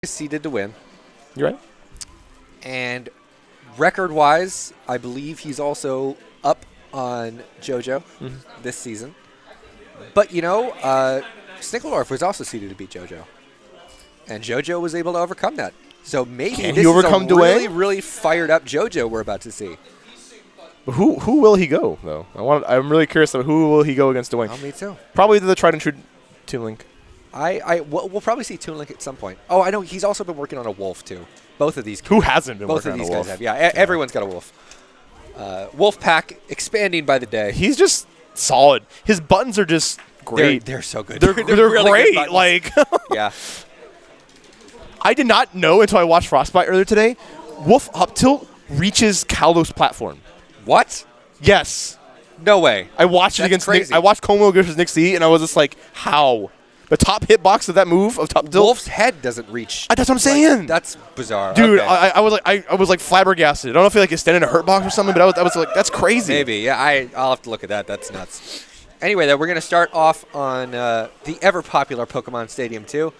seeded to win. You're right. And record-wise, I believe he's also up on JoJo this season. But, you know, Snickeldorf was also seeded to beat JoJo. And JoJo was able to overcome that. So maybe Can this he overcome is a Duwang? really, really fired up JoJo we're about to see. Who will he go, though? I'm really curious about who will he go against Duwang. Oh, me too. Probably the tried and true Toon Link. We'll probably see Toon Link at some point. Oh, I know he's also been working on a wolf, too. Both of these. Who hasn't been both working of on these a wolf? guys have. Yeah, everyone's got a wolf. Wolf pack expanding by the day. He's just solid. His buttons are just great. They're so good. They're really great. good buttons. Like, yeah. I did not know until I watched Frostbite earlier today. Wolf up tilt reaches Kalos platform. What? Yes. No way. I watched it That's against crazy. I watched Como versus Nick C, and I was just like, how? The top hitbox of that move of top tilt. Wolf's head doesn't reach. That's what I'm saying. That's bizarre. Dude, Okay. I was like flabbergasted. I don't know if he like extended a hurt box or something, but I was like, that's crazy. Maybe. Yeah, I'll have to look at that. That's nuts. Anyway, though, we're going to start off on the ever-popular Pokemon Stadium 2.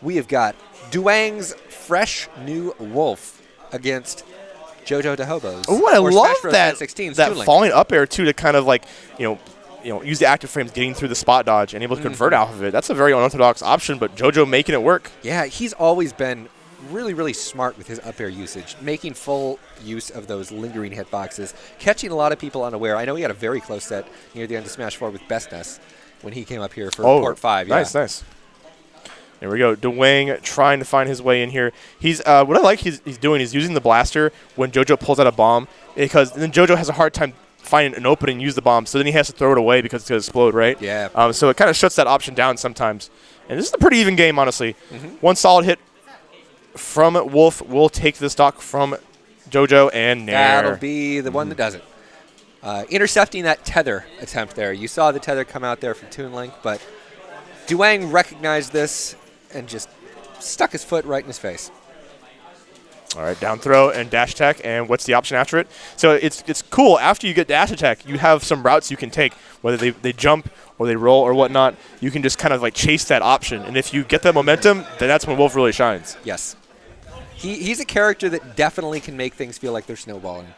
We have got Duwang's fresh new Wolf against JoJo DeHobo's. Oh, I love that SmashBrosFan16's that Toon Link. falling up air too to kind of like use the active frames, getting through the spot dodge and able to convert off of it. That's a very unorthodox option, but JoJo making it work. Yeah, he's always been really, really smart with his up air usage, making full use of those lingering hitboxes, catching a lot of people unaware. I know he had a very close set near the end of Smash 4 with Bestness when he came up here for Port 5. Nice, yeah. nice. There we go. Duwang trying to find his way in here. He's what I like he's doing is using the blaster when JoJo pulls out a bomb, because then JoJo has a hard time finding an opening and use the bomb, so then he has to throw it away because it's going to explode, right? Yeah. So it kind of shuts that option down sometimes. And this is a pretty even game, honestly. One solid hit from Wolf will take the stock from JoJo and Nair. That'll be the one that does it. Intercepting that tether attempt there. You saw the tether come out there from Toon Link, but Duwang recognized this and just stuck his foot right in his face. All right, down throw and dash attack, and what's the option after it? So it's cool. After you get dash attack, you have some routes you can take, whether they jump or they roll or whatnot. You can just kind of like chase that option, and if you get that momentum, then that's when Wolf really shines. Yes. He's a character that definitely can make things feel like they're snowballing.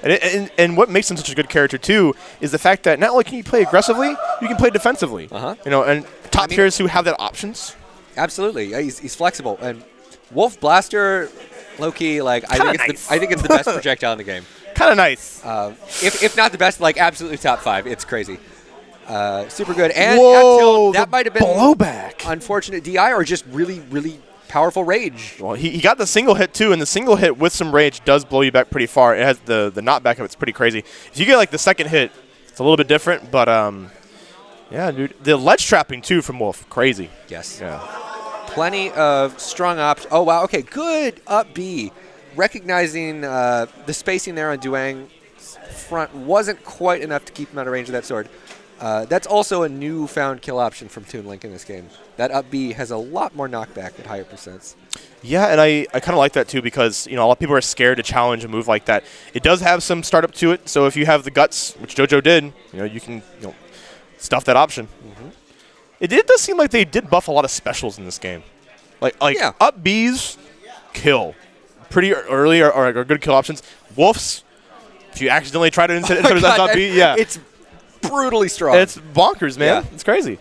And what makes him such a good character too is the fact that not only can you play aggressively, you can play defensively. And top tiers who have that options. Absolutely, yeah, he's flexible. And Wolf Blaster, low-key, like I think it's the best projectile in the game. Kind of nice. If not the best, like absolutely top 5. It's crazy. Super good. And Whoa, that might have been blowback. Unfortunate DI or just really, really powerful rage. Well, he got the single hit too, and the single hit with some rage does blow you back pretty far. It has the knockback of it's pretty crazy. If you get like the second hit, it's a little bit different, but yeah, dude, the ledge trapping too from Wolf, crazy. Yes. Yeah. Plenty of strong options. Oh wow. Okay. Good up B. Recognizing the spacing there on Duwang's front wasn't quite enough to keep him out of range of that sword. That's also a newfound kill option from Toon Link in this game. That up B has a lot more knockback at higher percents. Yeah, and I kind of like that too because, a lot of people are scared to challenge a move like that. It does have some startup to it, so if you have the guts, which JoJo did, you can stuff that option. It does seem like they did buff a lot of specials in this game. Like yeah. Up Bs, kill. Pretty early are good kill options. Wolves, if you accidentally try to insert that up B, yeah. It's brutally strong. It's bonkers, man. Yeah. It's crazy.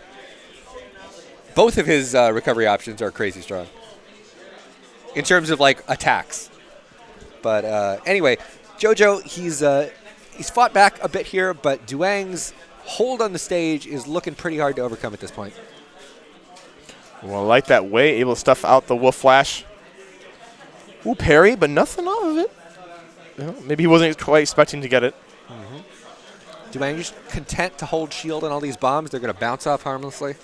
Both of his recovery options are crazy strong in terms of like attacks. But anyway, JoJo, he's fought back a bit here, but Duwang's hold on the stage is looking pretty hard to overcome at this point. Well, I like that way, able to stuff out the Wolf Flash. Ooh, parry, but nothing off of it. Maybe he wasn't quite expecting to get it. Duwang just content to hold shield on all these bombs. They're going to bounce off harmlessly.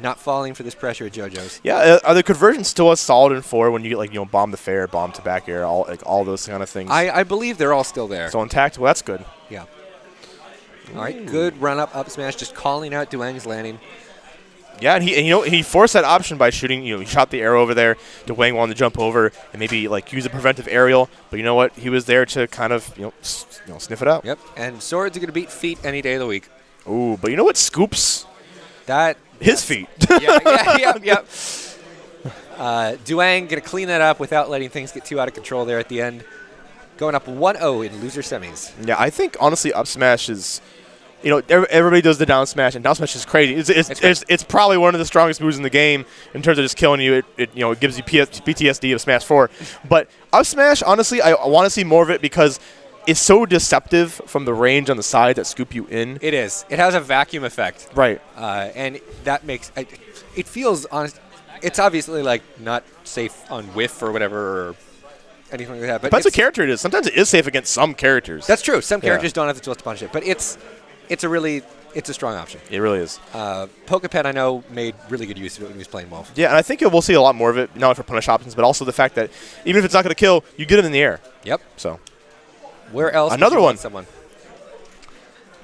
Not falling for this pressure at JoJo's. Yeah, are the conversions still as solid in 4 when you get bomb to fair, bomb to back air, all those kind of things? I believe they're all still there. So intact. Well, that's good. Yeah. All right, good run up smash, just calling out Duwang's landing. Yeah, and he forced that option by shooting. He shot the arrow over there. Duwang wanted to jump over and maybe use a preventive aerial, but you know what? He was there to kind of sniff it out. Yep. And swords are going to beat feet any day of the week. Ooh, but you know what? Scoops. That his feet. Yep. Duwang going to clean that up without letting things get too out of control there at the end. Going up 1-0 in loser semis. Yeah, I think, honestly, up smash is, everybody does the down smash, and down smash is crazy. It's probably one of the strongest moves in the game in terms of just killing you. It gives you PTSD of Smash 4. But up smash, honestly, I want to see more of it because it's so deceptive from the range on the side that scoop you in. It is. It has a vacuum effect. Right. And that makes it feels honest. It's obviously like not safe on whiff or whatever or anything like that. But depends what character it is. Sometimes it is safe against some characters. That's true. Some characters don't have the tools to punish it, but it's a strong option. It really is. Pokepet, I know, made really good use of it when he was playing Wolf. Yeah, and I think we'll see a lot more of it, not only for punish options, but also the fact that even if it's not going to kill, you get it in the air. Yep. So where else? Another one. Someone.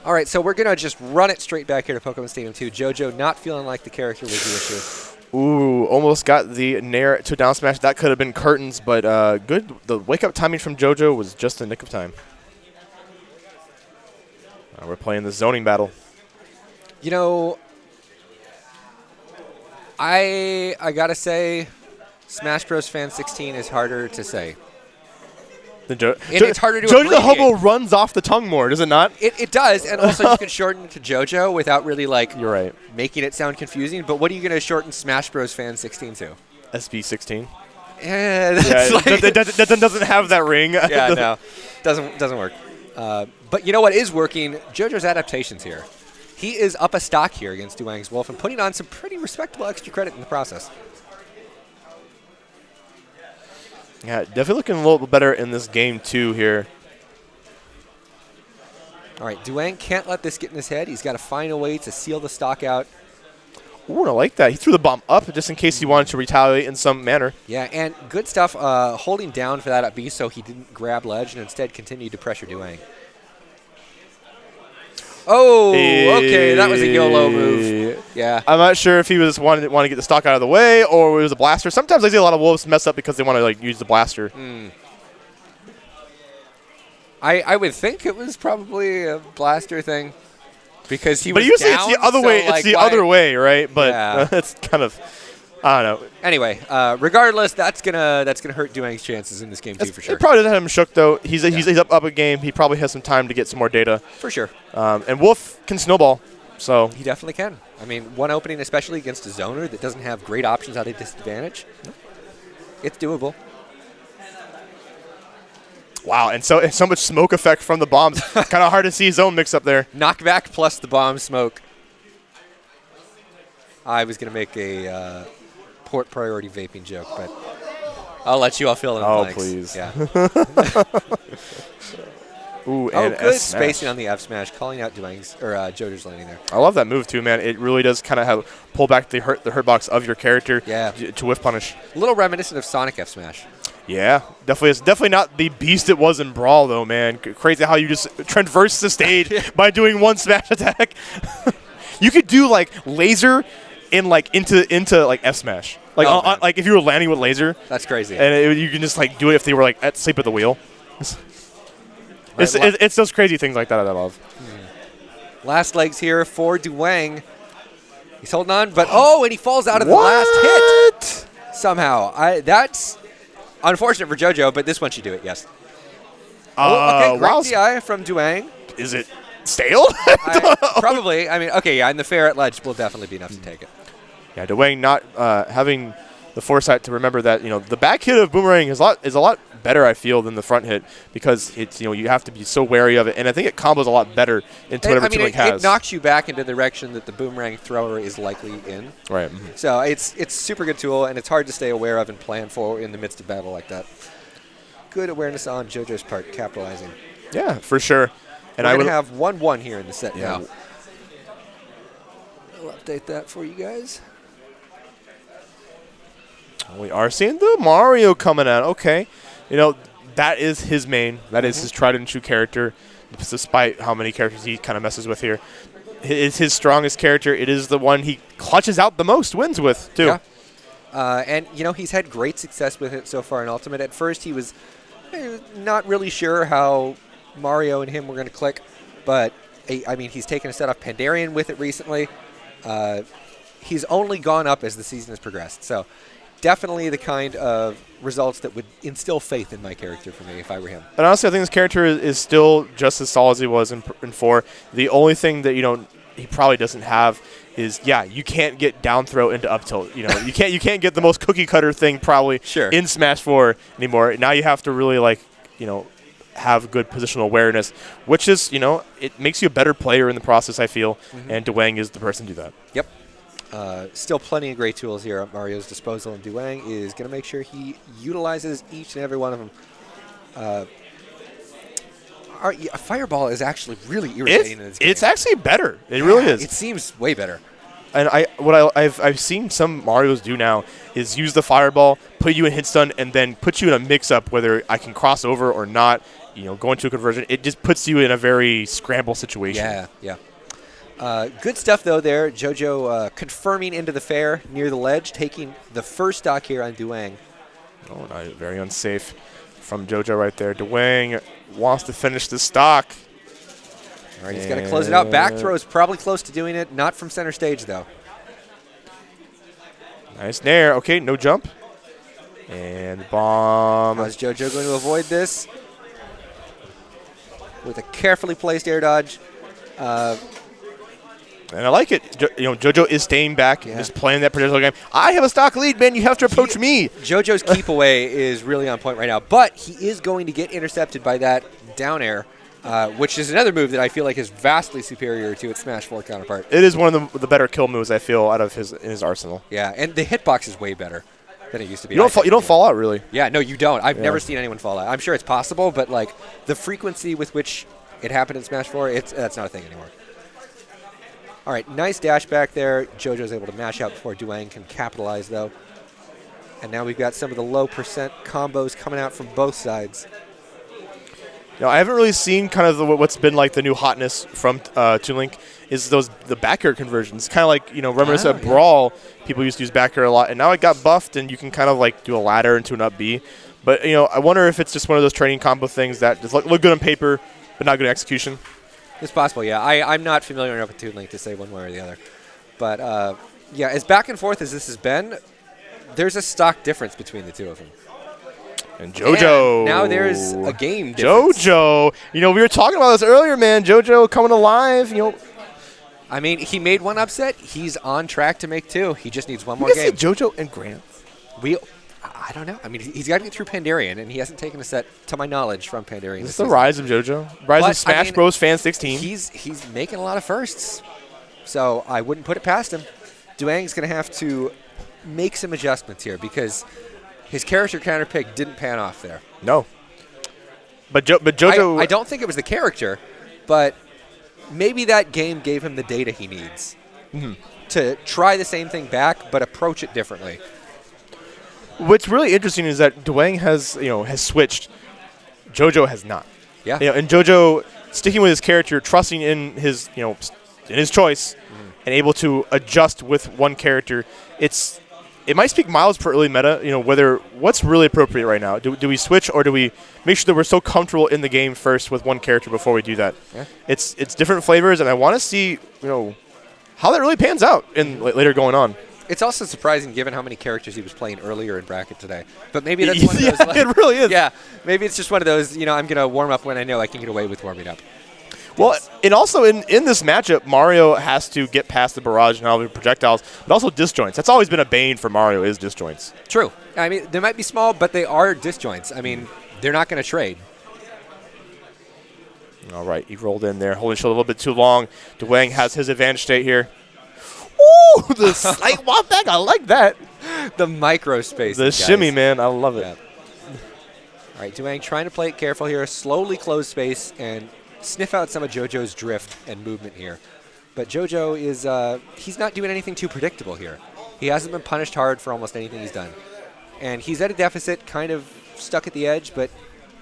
All right, so we're going to just run it straight back here to Pokemon Stadium 2. JoJo not feeling like the character was the issue. Ooh, almost got the nair to down smash. That could have been curtains, but good. The wake-up timing from JoJo was just the nick of time. We're playing the zoning battle. I got to say, SmashBrosFan16 is harder to say. It's harder to JoJo the Hobo runs off the tongue more, does it not? It does, and also you can shorten it to JoJo without really You're right. making it sound confusing. But what are you going to shorten SmashBrosFan16 to? SB16. Yeah, that doesn't have that ring. Yeah, no, doesn't work. But you know what is working? JoJo's adaptations here. He is up a stock here against Duwang's Wolf and putting on some pretty respectable extra credit in the process. Yeah, definitely looking a little bit better in this game, too, here. All right, Duwang can't let this get in his head. He's got to find a way to seal the stock out. Ooh, I like that. He threw the bomb up just in case he wanted to retaliate in some manner. Yeah, and good stuff holding down for that up B so he didn't grab ledge and instead continued to pressure Duwang. Oh, okay, that was a YOLO move. Yeah. I'm not sure if he was wanting to get the stock out of the way or it was a blaster. Sometimes I see a lot of wolves mess up because they want to use the blaster. I would think it was probably a blaster thing because he was But usually down, it's the other way. It's the other way, right? But it's kind of, I don't know. Anyway, regardless, that's gonna hurt Duwang's chances in this game too for sure. It probably doesn't have him shook though. He's up a game. He probably has some time to get some more data for sure. And Wolf can snowball, so he definitely can. I mean, one opening, especially against a zoner that doesn't have great options at a disadvantage, it's doable. Wow, and so much smoke effect from the bombs. Kind of hard to see zone mix up there. Knockback plus the bomb smoke. I was gonna make a port priority vaping joke, but I'll let you all fill in the blanks. Please. Yeah. Ooh, and good S-smash. spacing on the F smash, calling out Duwang's or JoJo's landing there. I love that move too, man. It really does kind of pull back the hurt box of your character. To whiff punish. A little reminiscent of Sonic F smash. Yeah, definitely. It's definitely not the beast it was in Brawl though, man. Crazy how you just traverse the stage by doing one smash attack. You could do laser in into F smash. If you were landing with laser. That's crazy. And you can just do it if they were at sleep at the wheel. It's those crazy things like that I love. Last legs here for Duwang. He's holding on, but and he falls out of the last hit somehow. That's unfortunate for JoJo, but this one should do it. Yes. Okay, great DI from Duwang. Is it stale? Probably. I mean, okay, yeah, and the fair at ledge will definitely be enough to take it. Yeah, Duwang not having the foresight to remember that the back hit of Boomerang is a lot better, I feel, than the front hit because it's you have to be so wary of it, and I think it combos a lot better into whatever Duwang has. It knocks you back into the direction that the Boomerang thrower is likely in. Right. So it's super good tool, and it's hard to stay aware of and plan for in the midst of battle like that. Good awareness on JoJo's part, capitalizing. Yeah, for sure. And We're going to have 1-1 here in the set now. I'll update that for you guys. We are seeing the Mario coming out. Okay. That is his main. That is his tried and true character, despite how many characters he kind of messes with here. It's his strongest character. It is the one he clutches out the most wins with, too. Yeah. And he's had great success with it so far in Ultimate. At first, he was not really sure how Mario and him were going to click, but, I mean, he's taken a set off Pandarian with it recently. he's only gone up as the season has progressed. So definitely the kind of results that would instill faith in my character for me if I were him. And honestly, I think this character is still just as solid as he was in 4. The only thing that he probably doesn't have is you can't get down throw into up tilt. You can't get the most cookie cutter thing probably in Smash 4 anymore. Now you have to really have good positional awareness, which is it makes you a better player in the process, I feel. And Duwang is the person to do that. Yep. Still plenty of great tools here at Mario's disposal, and Duwang is going to make sure he utilizes each and every one of them. Fireball is actually really irritating in this game. It's actually better. It really is. It seems way better. And I've seen some Marios do now is use the Fireball, put you in hit stun, and then put you in a mix-up whether I can cross over or not, go into a conversion. It just puts you in a very scramble situation. Yeah. Good stuff, though, there. JoJo confirming into the fair near the ledge, taking the first stock here on Duwang. Oh, no, very unsafe from JoJo right there. Duwang wants to finish the stock. All right, he's got to close it out. Back throw is probably close to doing it. Not from center stage, though. Nice nair. Okay, no jump. And bomb. How's JoJo going to avoid this? With a carefully placed air dodge. And I like it. JoJo is staying back and just playing that particular game. I have a stock lead, man. You have to approach me. JoJo's keep away is really on point right now, but he is going to get intercepted by that down air, which is another move that I feel like is vastly superior to its Smash 4 counterpart. It is one of the better kill moves, I feel, out of his arsenal. Yeah, and the hitbox is way better than it used to be. You don't fall out, really. Yeah, no, you don't. I've never seen anyone fall out. I'm sure it's possible, but the frequency with which it happened in Smash 4, that's not a thing anymore. All right, nice dash back there. JoJo's able to mash out before Duwang can capitalize, though. And now we've got some of the low percent combos coming out from both sides. I haven't really seen kind of what's been the new hotness from Toon Link is the back air conversions. Kind of reminiscent of Brawl. People used to use back air a lot, and now it got buffed, and you can kind of do a ladder into an up B. But I wonder if it's just one of those training combo things that just look good on paper, but not good in execution. It's possible, yeah. I'm not familiar enough with Toon Link to say one way or the other. But, as back and forth as this has been, there's a stock difference between the two of them. And JoJo. And now there's a game difference. JoJo. We were talking about this earlier, man. JoJo coming alive, I mean, he made one upset. He's on track to make 2. He just needs one more You game. see JoJo and Grant. I don't know. I mean, he's got to get through Pandarian, and he hasn't taken a set, to my knowledge, from Pandarian. Is this the rise of JoJo? Rise of SmashBrosFan16? He's making a lot of firsts, so I wouldn't put it past him. Duwang's going to have to make some adjustments here because his character counter pick didn't pan off there. No. But JoJo... I don't think it was the character, but maybe that game gave him the data he needs to try the same thing back but approach it differently. What's really interesting is that Duwang has switched. JoJo has not. Yeah. And JoJo sticking with his character, trusting in his choice, and able to adjust with one character. It might speak miles per early meta. What's really appropriate right now? Do we switch or do we make sure that we're so comfortable in the game first with one character before we do that? Yeah. It's different flavors, and I want to see how that really pans out in later going on. It's also surprising given how many characters he was playing earlier in bracket today. But maybe that's one of those. It really is. Yeah, maybe it's just one of those, I'm going to warm up when I know I can get away with warming up. Well, and also in this matchup, Mario has to get past the barrage and all the projectiles, but also disjoints. That's always been a bane for Mario is disjoints. True. I mean, they might be small, but they are disjoints. I mean, they're not going to trade. All right, he rolled in there, holding shield a little bit too long. Duwang has his advantage state here. Ooh, the slight walk back. I like that. The micro space. The shimmy, man. I love it. Yeah. All right, Duwang trying to play it careful here. Slowly close space and sniff out some of JoJo's drift and movement here. But JoJo is he's not doing anything too predictable here. He hasn't been punished hard for almost anything he's done. And he's at a deficit, kind of stuck at the edge, but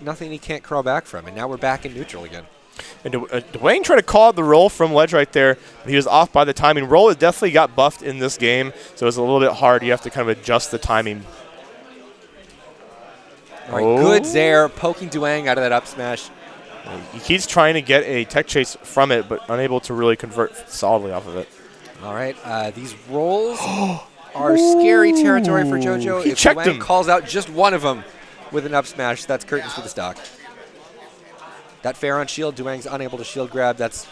nothing he can't crawl back from. And now we're back in neutral again. And Duwang tried to call the roll from ledge right there, but he was off by the timing. Roll has definitely got buffed in this game, so it's a little bit hard. You have to kind of adjust the timing. All right, good Zaire, poking Duwang out of that up smash. He keeps trying to get a tech chase from it, but unable to really convert solidly off of it. All right, these rolls are scary territory for JoJo. He if checked Duwang him. calls out just one of them with an up smash, that's curtains for the stock. That fair on shield, Duwang's unable to shield grab. That's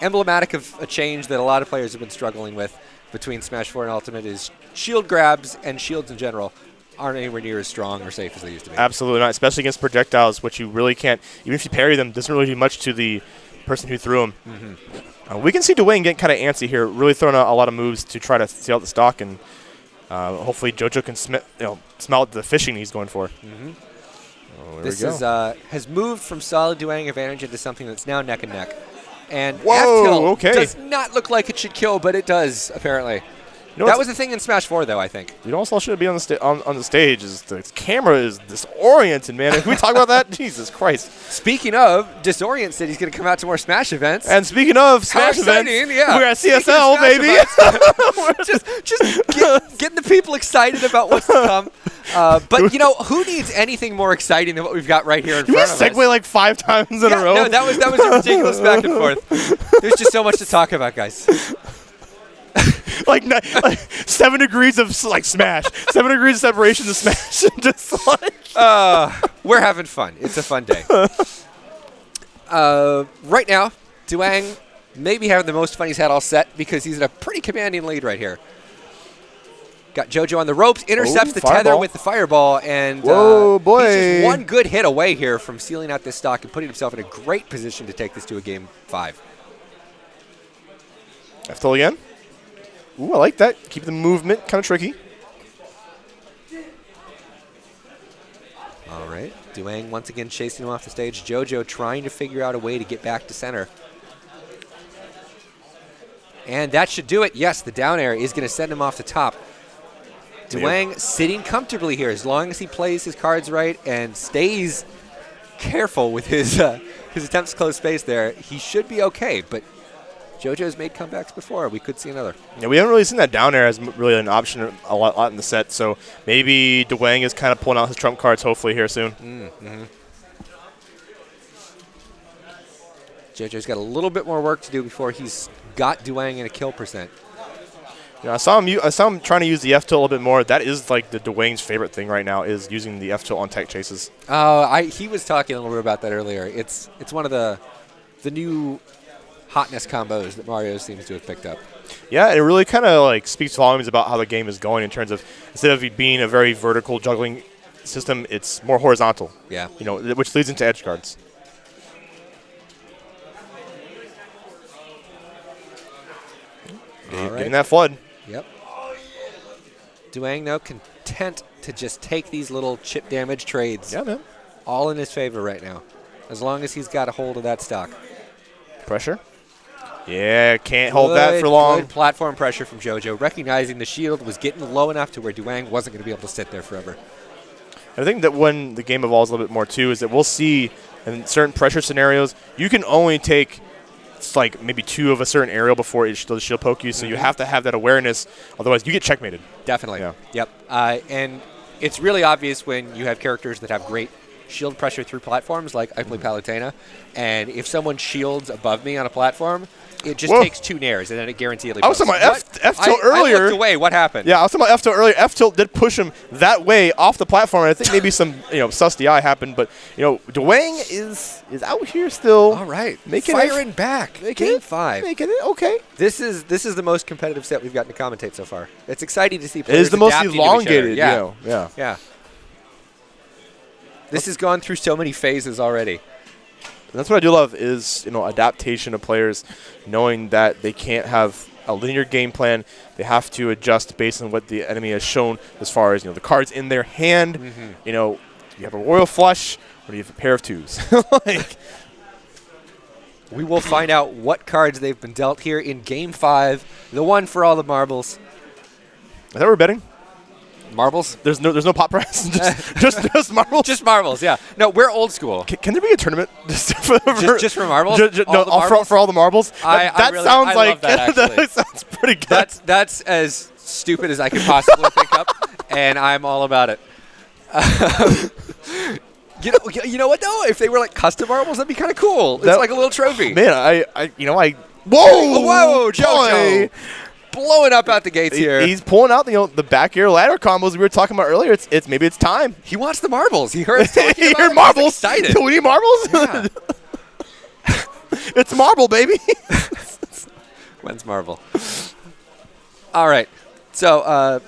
emblematic of a change that a lot of players have been struggling with between Smash 4 and Ultimate is shield grabs and shields in general aren't anywhere near as strong or safe as they used to be. Absolutely not, especially against projectiles, which you really can't, even if you parry them, doesn't really do much to the person who threw them. We can see Duwang getting kind of antsy here, really throwing out a lot of moves to try to see out the stock, and hopefully JoJo can smell the fishing he's going for. This is, has moved from solid Duwang advantage into something that's now neck and neck. And Whoa, F-tilt does not look like it should kill, but it does, apparently. You know that was the thing in Smash 4, though, I think. You know what else should be on the stage is the camera is disoriented, man. Can we talk about that? Jesus Christ. Speaking of, Disorient said he's going to come out to more Smash events. And speaking of Smash events, yeah. we're at CSL, baby. just getting the people excited about what's to come. But, you know, who needs anything more exciting than what we've got right here in front of us? Segue like 5 times in a row. No, that was a ridiculous back and forth. There's just so much to talk about, guys. like 7 degrees of Smash, 7 degrees of separation to Smash, just like. We're having fun. It's a fun day. Right now, Duwang may be having the most fun he's had all set because he's in a pretty commanding lead right here. Got JoJo on the ropes, intercepts the tether with the fireball, and whoa, boy. He's just one good hit away here from sealing out this stock and putting himself in a great position to take this to a game 5. F-tilt again. Ooh, I like that. Keep the movement kind of tricky. All right. Duwang once again chasing him off the stage. JoJo trying to figure out a way to get back to center. And that should do it. Yes, the down air is going to send him off the top. Duwang sitting comfortably here as long as he plays his cards right and stays careful with his attempts to close space there. He should be okay, but JoJo's made comebacks before. We could see another. Yeah, we haven't really seen that down air as really an option a lot in the set, so maybe Duwang is kind of pulling out his trump cards hopefully here soon. JoJo's got a little bit more work to do before he's got Duwang in a kill percent. Yeah, I saw him trying to use the F-tilt a little bit more. That is like the Duwang's favorite thing right now is using the F-tilt on tech chases. He was talking a little bit about that earlier. It's one of the new hotness combos that Mario seems to have picked up. Yeah, it really kind of like speaks volumes about how the game is going in terms of instead of it being a very vertical juggling system, it's more horizontal. Yeah. You know, which leads into edge guards. Getting that flood. Yep. Duwang, though, content to just take these little chip damage trades. Yeah, man. All in his favor right now, as long as he's got a hold of that stock. Pressure. Yeah, can't hold that for long. Good platform pressure from JoJo, recognizing the shield was getting low enough to where Duwang wasn't going to be able to sit there forever. I think that when the game evolves a little bit more, too, is that we'll see in certain pressure scenarios, you can only take like maybe 2 of a certain aerial before it does shield poke you, so you have to have that awareness, otherwise you get checkmated. Definitely. Yeah. Yep. And it's really obvious when you have characters that have great shield pressure through platforms, like I play Palutena, and if someone shields above me on a platform, it just takes 2 nairs, and then it guaranteedly I was talking about F-tilt earlier. I looked away. What happened? Yeah, I was talking about F-tilt earlier. F-tilt did push him that way off the platform, and I think maybe some sus DI happened, but Duwang is out here still. All right, firing back. Game 5. Making it okay. This is the most competitive set we've gotten to commentate so far. It's exciting to see It players is the most adapting to each elongated. other. Yeah. This has gone through so many phases already. That's what I do love is adaptation of players, knowing that they can't have a linear game plan. They have to adjust based on what the enemy has shown as far as the cards in their hand. You have a royal flush or do you have a pair of 2s? We will find out what cards they've been dealt here in Game 5, the one for all the marbles. Is that what we're betting? Marbles? There's no pot prize. just marbles. Just marbles. Yeah. No, we're old school. Can there be a tournament just for marbles? For all the marbles. That sounds like that sounds pretty good. That's as stupid as I could possibly think up, and I'm all about it. You know what though? If they were like custom marbles, that'd be kind of cool. It's like a little trophy. Man, I Whoa! Whoa, JoJo. Blowing up out the gates here. He's pulling out the back air ladder combos we were talking about earlier. Maybe it's time. He wants the marbles. He heard us talking He about heard it. marbles. He's excited. Do we need marbles? Yeah. It's marble, baby. When's marble? All right. So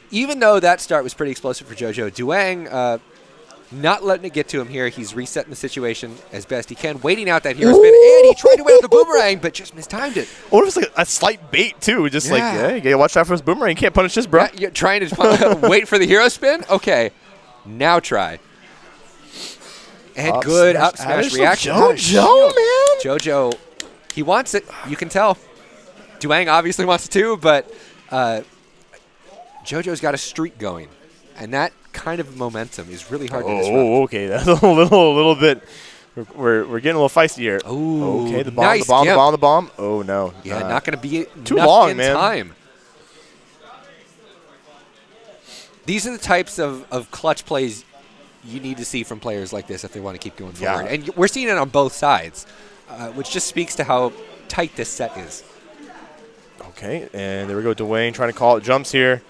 even though that start was pretty explosive for JoJo, Duwang not letting it get to him here. He's resetting the situation as best he can, waiting out that hero spin, and he tried to win out the boomerang, but just mistimed it. Or it was like a slight bait, too. Just like, yeah, you got to watch out for his boomerang. You can't punish this, bro. Yeah, you're trying to wait for the hero spin? Okay. Now try. And Up good smash up smash addition. reaction. JoJo, man. JoJo, he wants it. You can tell. Duwang obviously wants it too, but JoJo's got a streak going. And that kind of momentum is really hard to disrupt. Oh, okay. That's a little bit. We're getting a little feisty here. Ooh, okay, the bomb, nice the bomb, gimp. the bomb, the bomb. Oh, no. Yeah, not going to be too enough long, in man. time. These are the types of clutch plays you need to see from players like this if they want to keep going forward. Yeah. And we're seeing it on both sides, which just speaks to how tight this set is. Okay, and there we go. Duwang trying to call it jumps here.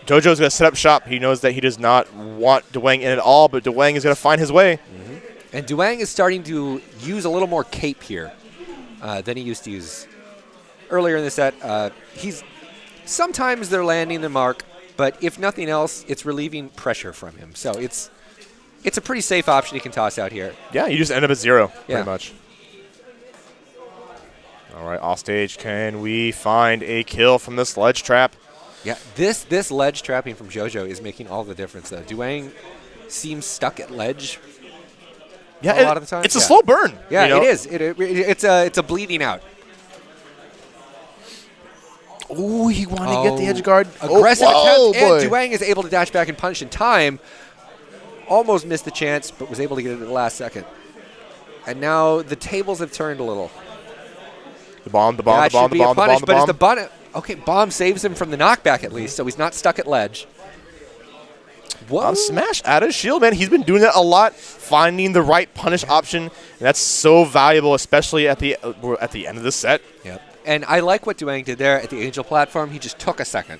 JoJo's going to set up shop. He knows that he does not want Duwang in at all, but Duwang is going to find his way. Mm-hmm. And Duwang is starting to use a little more cape here than he used to use earlier in the set. Sometimes they're landing the mark, but if nothing else, it's relieving pressure from him. So it's a pretty safe option he can toss out here. Yeah, you just end up at 0, Yeah. pretty much. All right, off stage. Can we find a kill from this ledge trap? Yeah, this ledge trapping from JoJo is making all the difference, though. Duwang seems stuck at ledge a lot of the time. It's a slow burn. Yeah, you know? it is. It's a bleeding out. Oh, he wanted to get the edge guard. Aggressive whoa, attempt, boy. and Duwang is able to dash back and punish in time. Almost missed the chance, but was able to get it at the last second. And now the tables have turned a little. The bomb, the bomb, Yeah, the bomb, should the be a bomb, the punish, bomb, the but it's bomb. the okay, bomb saves him from the knockback at least, so he's not stuck at ledge. Whoa. Smash out of shield, man. He's been doing that a lot, finding the right punish option. And that's so valuable, especially at the end of the set. Yep. And I like what Duwang did there at the Angel platform. He just took a second.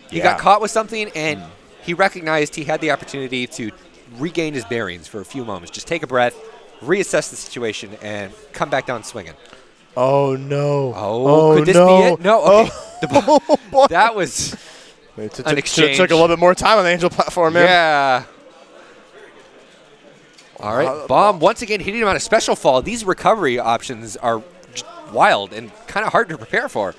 He Yeah. got caught with something, and he recognized he had the opportunity to regain his bearings for a few moments. Just take a breath, reassess the situation, and come back down swinging. Oh, no. Oh, could this no. be it? No, okay. Oh, boy. That was an exchange. Took a little bit more time on the Angel platform, man. Yeah. All right, bomb once again hitting him on a special fall. These recovery options are just wild and kind of hard to prepare for.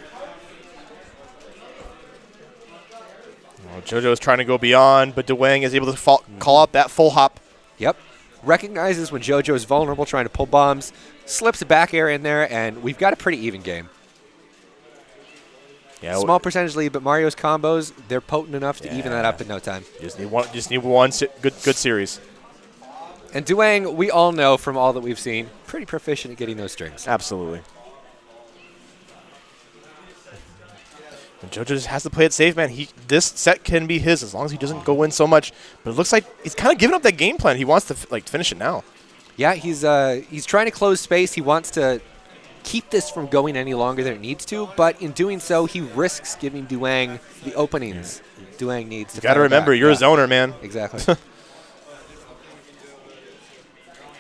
Well, JoJo's trying to go beyond, but Duwang is able to call out that full hop. Yep. Recognizes when JoJo is vulnerable, trying to pull bombs, slips a back air in there, and we've got a pretty even game. Yeah, Small percentage lead, but Mario's combos, they're potent enough to even that up in no time. Just need one good series. And Duwang, we all know from all that we've seen, pretty proficient at getting those strings. Absolutely. And JoJo just has to play it safe, man. This set can be his as long as he doesn't go in so much. But it looks like he's kind of giving up that game plan. He wants to finish it now. Yeah, he's trying to close space. He wants to keep this from going any longer than it needs to, but in doing so, he risks giving Duwang the openings Duwang needs. You got to remember, you're a zoner, man. Exactly.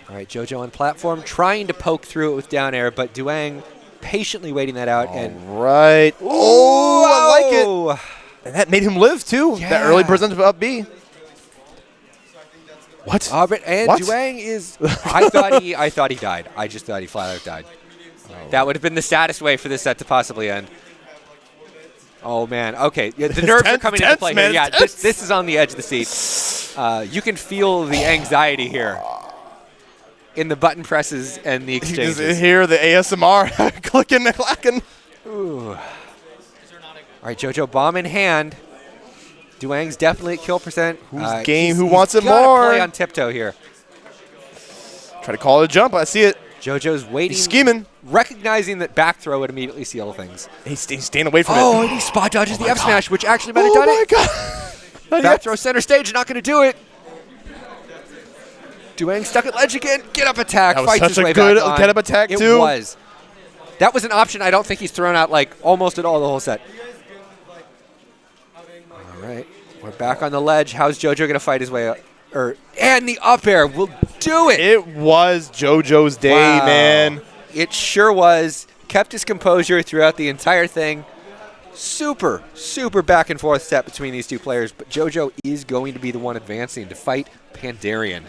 All right, JoJo on platform, trying to poke through it with down air, but Duwang patiently waiting that out. Right. Oh, I like Whoa. it. And that made him live, too. Yeah. That early present of up B. What? And What? Duwang is. I thought he died. I just thought he flat out died. Oh. That would have been the saddest way for this set to possibly end. Oh man. Okay. Yeah, the nerves are coming into play man. here. Yeah. This is on the edge of the seat. You can feel the anxiety here in the button presses and the You exchanges. just hear the ASMR clicking and clacking. Ooh. All right, JoJo, bomb in hand. Duwang's definitely at kill percent. Who's game? Who wants it gotta more? Play on tiptoe here. Try to call it a jump. I see it. JoJo's waiting. He's scheming. Recognizing that back throw would immediately seal things. He's staying away from it. Oh, and he spot dodges the F smash, which actually might have Oh done it. my god. Back throw center stage, not going to do it. Duwang stuck at ledge again. Get up attack. That was Fights such his a way good back on. get up attack, It too. was. That was an option I don't think he's thrown out like almost at all the whole set. All right. We're back on the ledge. How's JoJo going to fight his way up? And the up air will do it. It was JoJo's day, Wow. man. It sure was. Kept his composure throughout the entire thing. Super, super back and forth set between these two players. But JoJo is going to be the one advancing to fight Pandarian.